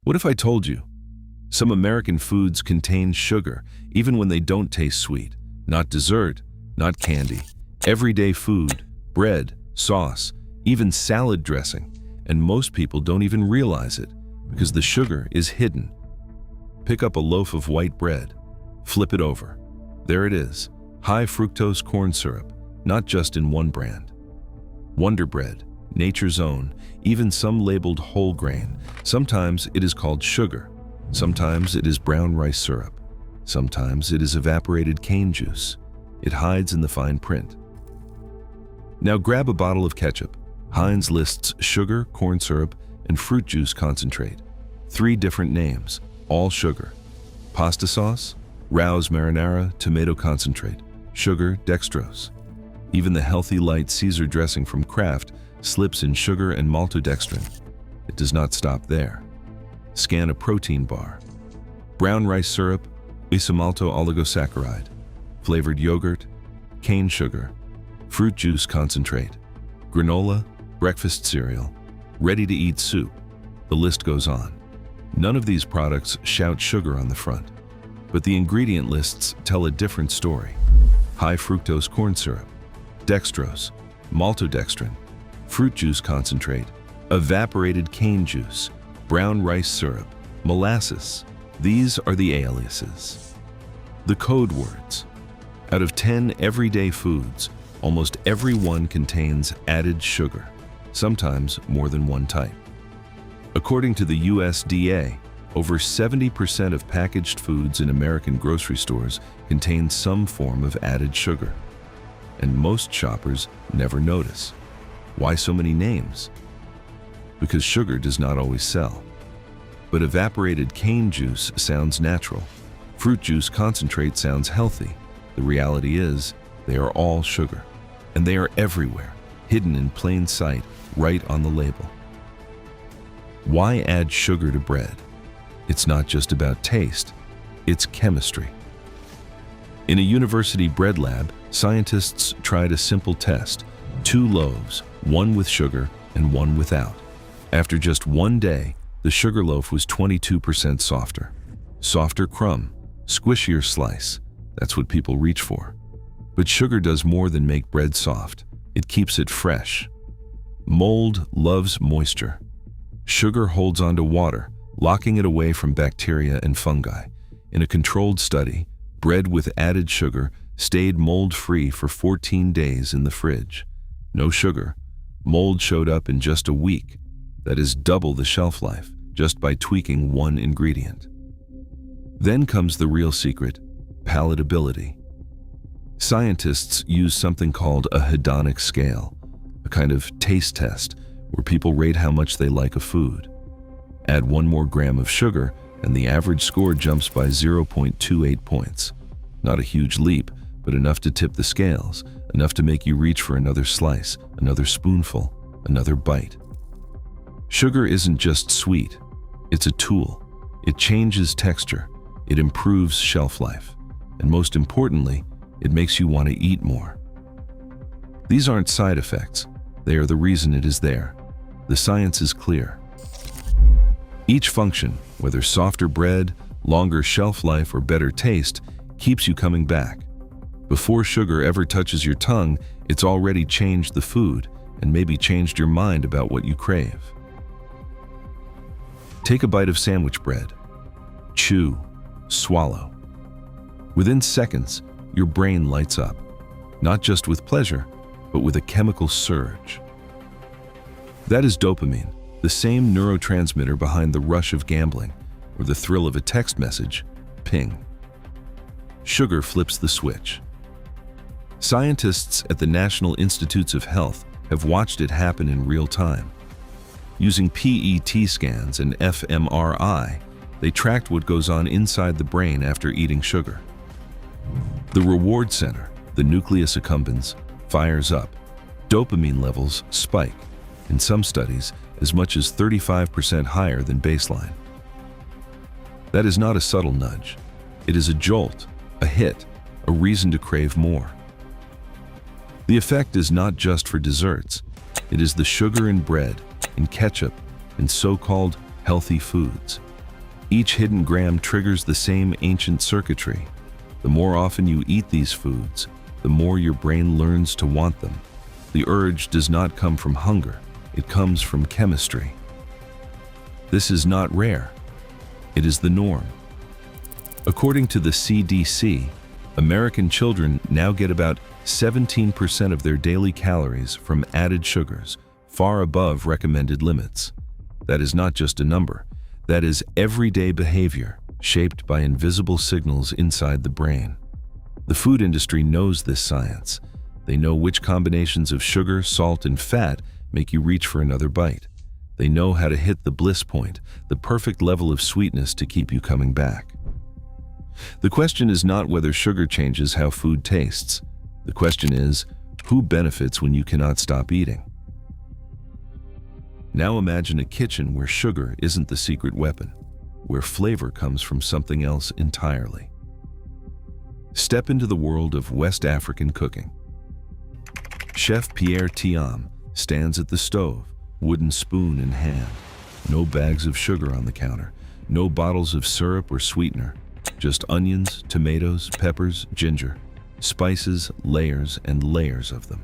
What if I told you some American foods contain sugar, even when they don't taste sweet? Not dessert, not candy. Everyday food, bread, sauce, even salad dressing. And most people don't even realize it because the sugar is hidden. Pick up a loaf of white bread, flip it over. There it is, high fructose corn syrup, not just in one brand. Wonder Bread, Nature's Own, even some labeled whole grain. Sometimes it is called sugar. Sometimes it is brown rice syrup. Sometimes it is evaporated cane juice. It hides in the fine print. Now grab a bottle of ketchup. Heinz lists sugar, corn syrup, and fruit juice concentrate. 3 different names, all sugar. Pasta sauce, Rao's marinara, tomato concentrate, sugar, dextrose. Even the healthy light Caesar dressing from Kraft slips in sugar and maltodextrin. It does not stop there. Scan a protein bar. Brown rice syrup, isomalto oligosaccharide, flavored yogurt, cane sugar, fruit juice concentrate, granola, breakfast cereal, ready-to-eat soup. The list goes on. None of these products shout sugar on the front, but the ingredient lists tell a different story. High fructose corn syrup, dextrose, maltodextrin, fruit juice concentrate, evaporated cane juice, brown rice syrup, molasses. These are the aliases. The code words. Out of 10 everyday foods, almost every one contains added sugar, sometimes more than one type. According to the USDA, over 70% of packaged foods in American grocery stores contain some form of added sugar. And most shoppers never notice. Why so many names? Because sugar does not always sell. But evaporated cane juice sounds natural. Fruit juice concentrate sounds healthy. The reality is, they are all sugar. And they are everywhere, hidden in plain sight, right on the label. Why add sugar to bread? It's not just about taste, it's chemistry. In a university bread lab, scientists tried a simple test. 2 loaves, one with sugar and one without. After just 1 day, the sugar loaf was 22% softer. Softer crumb, squishier slice. That's what people reach for. But sugar does more than make bread soft. It keeps it fresh. Mold loves moisture. Sugar holds onto water, locking it away from bacteria and fungi. In a controlled study, bread with added sugar stayed mold-free for 14 days in the fridge. No sugar. Mold showed up in just a week. That is double the shelf life, just by tweaking one ingredient. Then comes the real secret, palatability. Scientists use something called a hedonic scale, a kind of taste test where people rate how much they like a food. Add 1 more gram of sugar, and the average score jumps by 0.28 points. Not a huge leap, but enough to tip the scales, enough to make you reach for another slice, another spoonful, another bite. Sugar isn't just sweet, it's a tool. It changes texture, it improves shelf life, and most importantly, it makes you want to eat more. These aren't side effects, they are the reason it is there. The science is clear. Each function, whether softer bread, longer shelf life, or better taste, keeps you coming back. Before sugar ever touches your tongue, it's already changed the food and maybe changed your mind about what you crave. Take a bite of sandwich bread. Chew, swallow. Within seconds, your brain lights up, not just with pleasure, but with a chemical surge. That is dopamine, the same neurotransmitter behind the rush of gambling or the thrill of a text message, ping. Sugar flips the switch. Scientists at the National Institutes of Health have watched it happen in real time. Using PET scans and fMRI, they tracked what goes on inside the brain after eating sugar. The reward center, the nucleus accumbens, fires up. Dopamine levels spike, in some studies as much as 35% higher than baseline. That is not a subtle nudge. It is a jolt, a hit, a reason to crave more. The effect is not just for desserts. It is the sugar in bread, in ketchup, in so-called healthy foods. Each hidden gram triggers the same ancient circuitry. The more often you eat these foods, the more your brain learns to want them. The urge does not come from hunger, it comes from chemistry. This is not rare, it is the norm. According to the CDC, American children now get about 17% of their daily calories from added sugars, far above recommended limits. That is not just a number, that is everyday behavior shaped by invisible signals inside the brain. The food industry knows this science. They know which combinations of sugar, salt, and fat make you reach for another bite. They know how to hit the bliss point, the perfect level of sweetness to keep you coming back. The question is not whether sugar changes how food tastes. The question is, who benefits when you cannot stop eating? Now imagine a kitchen where sugar isn't the secret weapon, where flavor comes from something else entirely. Step into the world of West African cooking. Chef Pierre Thiam stands at the stove, wooden spoon in hand. No bags of sugar on the counter, no bottles of syrup or sweetener, just onions, tomatoes, peppers, ginger, spices, layers and layers of them.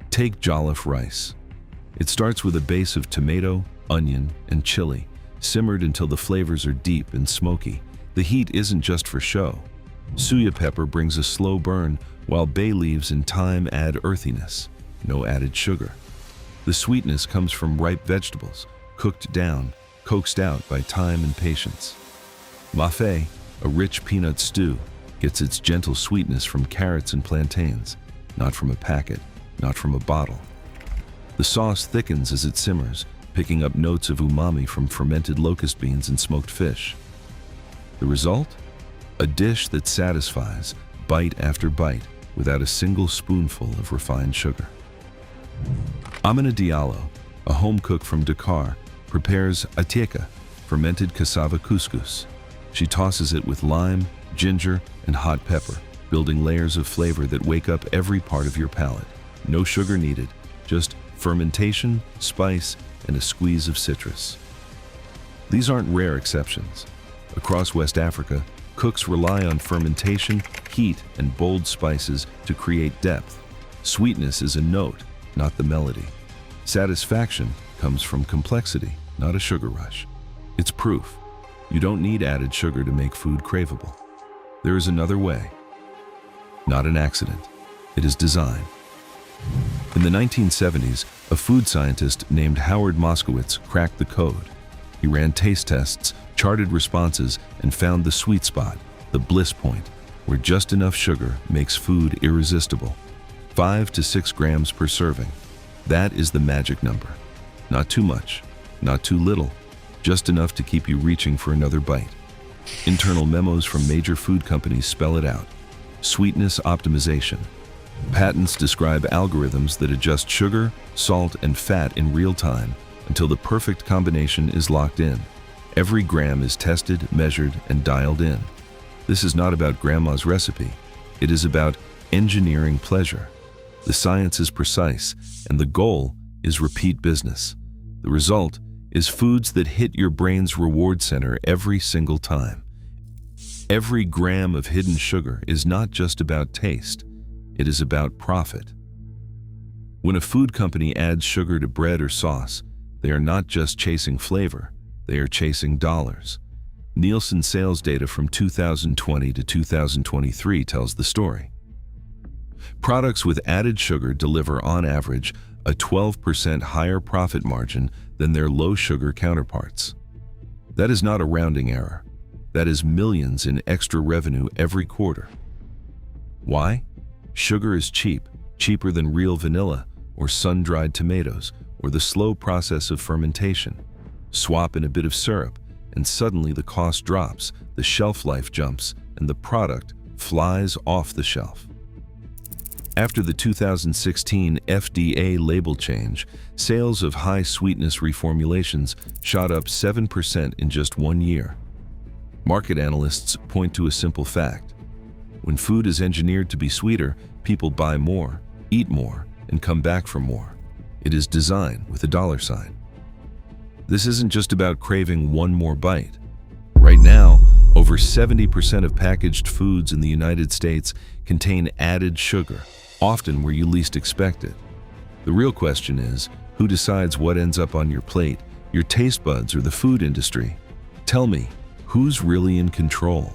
Take jollof rice. It starts with a base of tomato, onion, and chili, simmered until the flavors are deep and smoky. The heat isn't just for show. Suya pepper brings a slow burn, while bay leaves and thyme add earthiness. No added sugar. The sweetness comes from ripe vegetables, cooked down, coaxed out by time and patience. Mafé, a rich peanut stew, gets its gentle sweetness from carrots and plantains, not from a packet, not from a bottle. The sauce thickens as it simmers, picking up notes of umami from fermented locust beans and smoked fish. The result? A dish that satisfies, bite after bite, without a single spoonful of refined sugar. Amina Diallo, a home cook from Dakar, prepares atieka, fermented cassava couscous. She tosses it with lime, ginger, and hot pepper, building layers of flavor that wake up every part of your palate. No sugar needed, just fermentation, spice, and a squeeze of citrus. These aren't rare exceptions. Across West Africa, cooks rely on fermentation, heat, and bold spices to create depth. Sweetness is a note, not the melody. Satisfaction comes from complexity, not a sugar rush. It's proof. You don't need added sugar to make food craveable. There is another way. Not an accident. It is design. In the 1970s, a food scientist named Howard Moskowitz cracked the code. He ran taste tests, charted responses, and found the sweet spot, the bliss point, where just enough sugar makes food irresistible. 5 to 6 grams per serving. That is the magic number. Not too much, not too little, just enough to keep you reaching for another bite. Internal memos from major food companies spell it out. Sweetness optimization. Patents describe algorithms that adjust sugar, salt, and fat in real time until the perfect combination is locked in. Every gram is tested, measured, and dialed in. This is not about grandma's recipe. It is about engineering pleasure. The science is precise, and the goal is repeat business. The result is foods that hit your brain's reward center every single time. Every gram of hidden sugar is not just about taste. It is about profit. When a food company adds sugar to bread or sauce, they are not just chasing flavor, they are chasing dollars. Nielsen sales data from 2020 to 2023 tells the story. Products with added sugar deliver on average a 12% higher profit margin than their low-sugar counterparts. That is not a rounding error. That is millions in extra revenue every quarter. Why? Sugar is cheap, cheaper than real vanilla or sun-dried tomatoes or the slow process of fermentation. Swap in a bit of syrup, and suddenly the cost drops, the shelf life jumps, and the product flies off the shelf. After the 2016 FDA label change, sales of high-sweetness reformulations shot up 7% in just 1 year. Market analysts point to a simple fact. When food is engineered to be sweeter, people buy more, eat more, and come back for more. It is design with a dollar sign. This isn't just about craving one more bite. Right now, over 70% of packaged foods in the United States contain added sugar, often where you least expect it. The real question is, who decides what ends up on your plate, your taste buds or the food industry? Tell me, who's really in control?